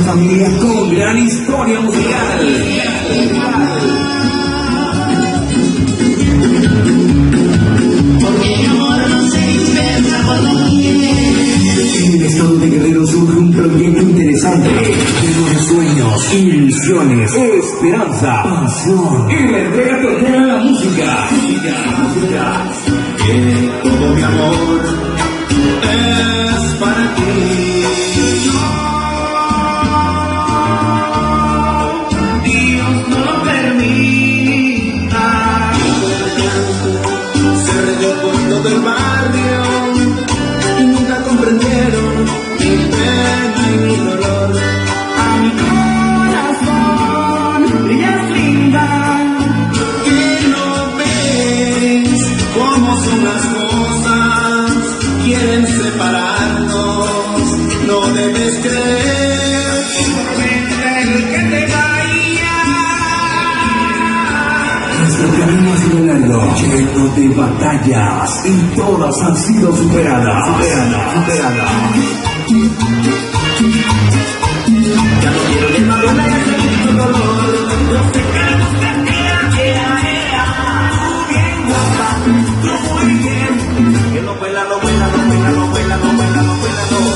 familia con gran historia musical. Porque mi amor no se dispersa por doquier. En el estado de Guerrero surge un proyecto interesante, lleno de sueños, ilusiones, esperanza, pasión y la entrega total a la música. Que todo mi amor es para ti. Dios no lo permita. Se regó por todo el barrio y nunca comprendieron mi pena y mi dolor. A mi corazón, brillas linda, que no ves cómo son las cosas, quieren separarnos, no debes creer el que te vaya. Nuestro camino ha sido largo, lleno de batallas y todas han sido superadas. Ya no quiero llevar una tu dolor, no sé qué gusta, bien guapa, tú muy bien, que no vuela, no.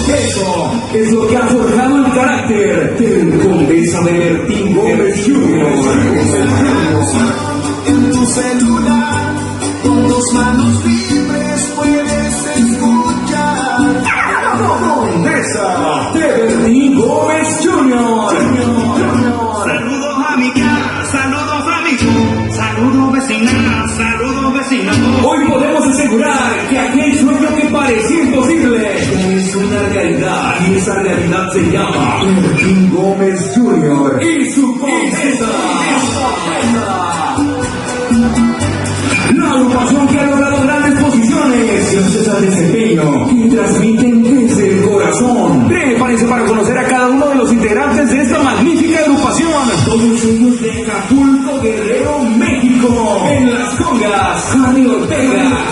Eso es lo que ha forjado el carácter del Condesa de Bertín Gómez Jr. En tu celular, con tus manos libres puedes escuchar. Condesa de Bertín Gómez Jr. Saludos amigas, saludos amigos, saludos vecinas, saludos vecinos. Hoy podemos asegurar que aquel sueño que parecía imposible es una realidad, y esa realidad se llama Bertín Gómez Jr. y su Condesa. La agrupación que ha logrado grandes posiciones gracias al desempeño que transmiten desde el corazón. Prepárense para conocer a cada uno de los integrantes de esta magnífica agrupación. Todos ellos de Acapulco, Guerrero, México. En las congas, Harry Ortega.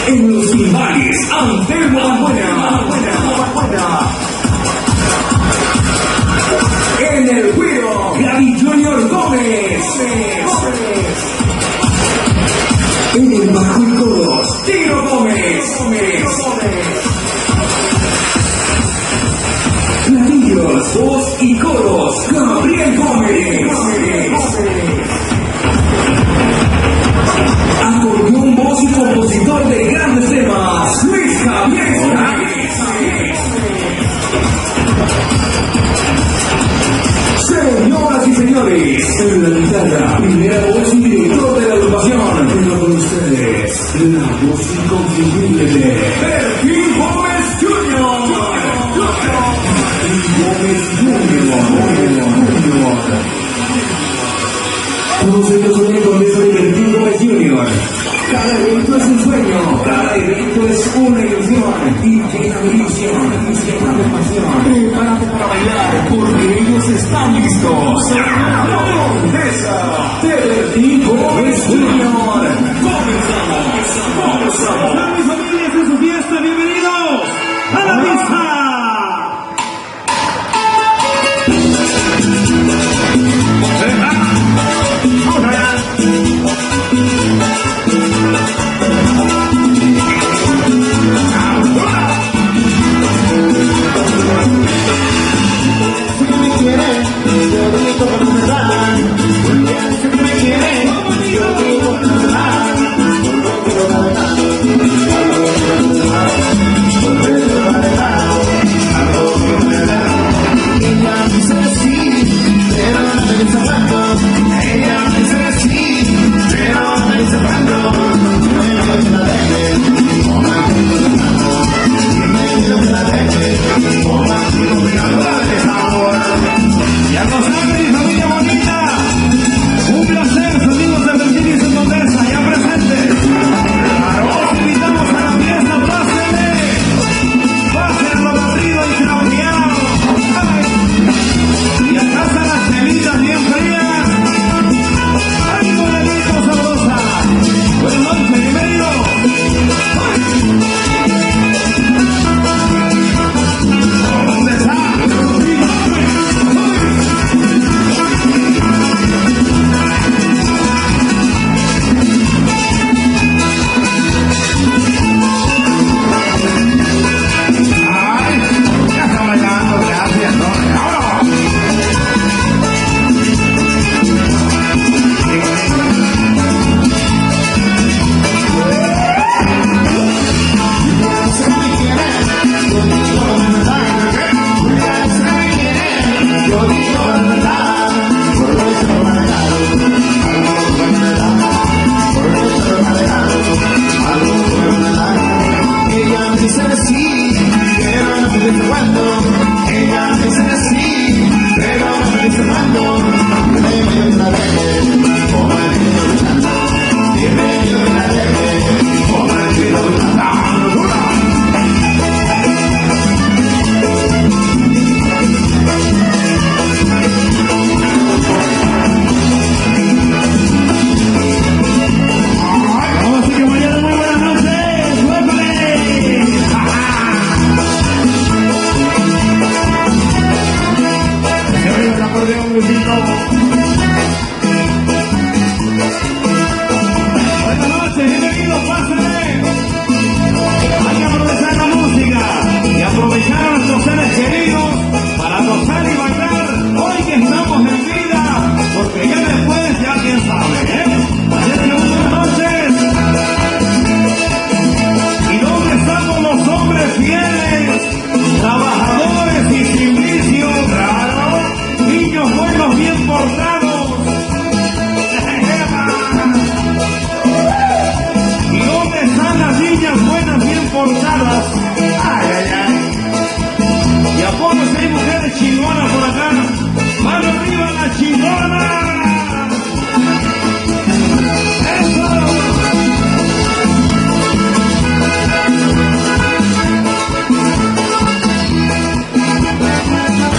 En los timbales, Antelmo Balbuena. En el güiro, Gaby Junior Gómez. En el bajo y coros, Tiro Gómez. Platillos, voz y coros, Gabriel Gómez. Acordeón, voz y compositor de grandes temas, Luis Javier. Señoras y señores, en la guitarra, primera voz y director de la agrupación, tengo con ustedes la voz inconfundible de Bertín Gómez Jr. Todos ellos son el Condesa de Bertín Gómez Jr. Cada evento es un sueño, cada evento es una ilusión, y llena de ilusión, y llena de pasión. Prepárate para bailar, porque ellos están listos. La Condesa de Bertín Gómez Jr. Comenzamos. Hola mis familias en su fiesta, bienvenidos a la pista. luchando, dime y otra vez, como el niño luchando, dime y otra vez, como el niño luchando. Así que mañana muy buenas noches, ¡muévale! Se oye el acordeón, Luisito. Buenas noches, bienvenidos, pásenle. Hay que aprovechar la música y aprovechar a nuestros seres queridos para gozar y bailar hoy que estamos en vida, porque ya después ya quién sabe, ¿eh? Así que buenas noches. ¿Y dónde estamos los hombres fieles, trabajadores y sin vicio? Claro, niños buenos, bien portados. ¿Y dónde están las niñas buenas, bien portadas? Ay, ay, ay. Y apoyo si hay mujeres chingonas por acá. ¡Mano arriba la chingona!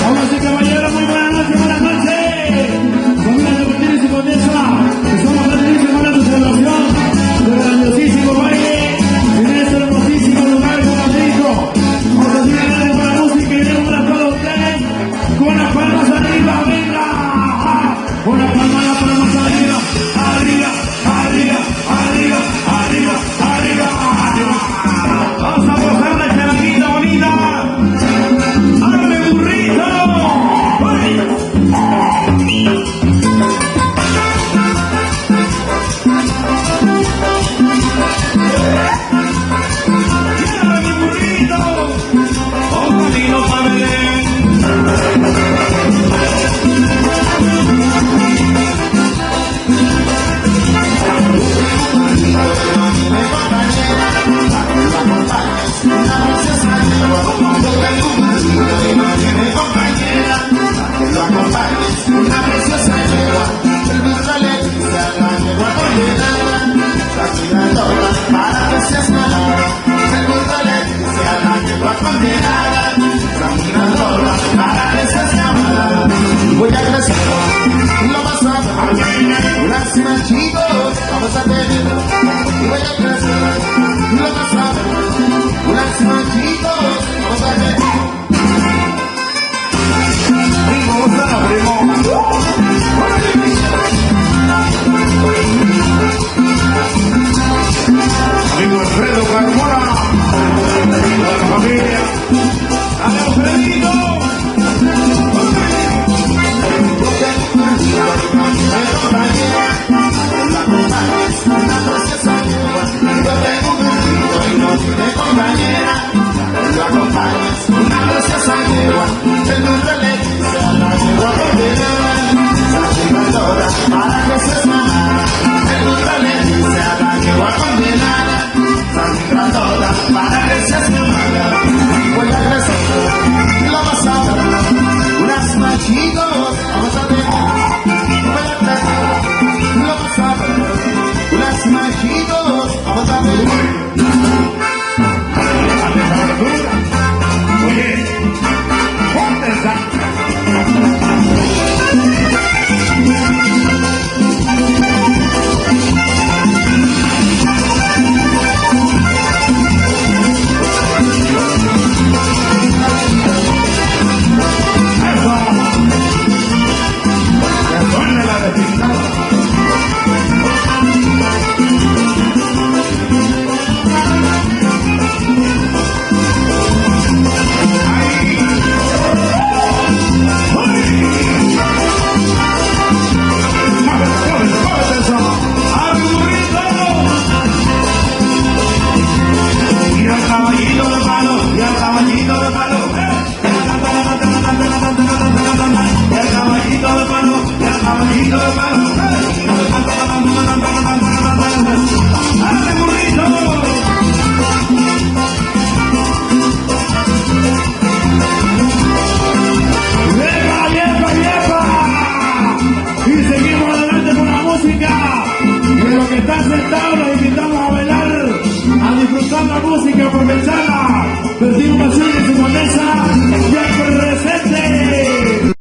Vamos y caballeros, muy buenas noches, buenas noches. Familia de Martínez y Condesa, estamos felices con la celebración del grandiosísimo baile en este hermosísimo lugar con Américo. Vamos a seguir adelante con la música y demos una todos ustedes con las palmas arriba, venga. Con las palmas arriba, arriba, arriba, arriba, arriba, arriba, arriba. Vamos a gozar la charquita bonita. ¡Ándale, burrito! ¡Llévame, mi burrito! ¡Oh, camino para Belén! Una preciosa yegua, el burro le dice a la yegua condenada, sacudiéndola para que seas malada. El burro le dice a la yegua condenada, sacudiéndola para que seas malada. Voy a crecer, lo vas a ver, lástima chicos, vamos a tener. Voy a crecer, lo vas a ver, lástima chicos, vamos a tener. Amigo Alfredo Carmona, la familia. ¡Dale, Alfredito! Lo acompañas, una preciosa yegua, el burro le dice a la yegua condenada, sacudiéndola para que seas mamá. El burro le dice a la yegua condenada, sacudiéndola para que seas mamá. Voy a crecer, lo vas a ver, unas machicos, vamos a tener. Voy a crecer, lo vas a ver, unas machicos, vamos a ver. Oye, ponte esa. caballito de palo,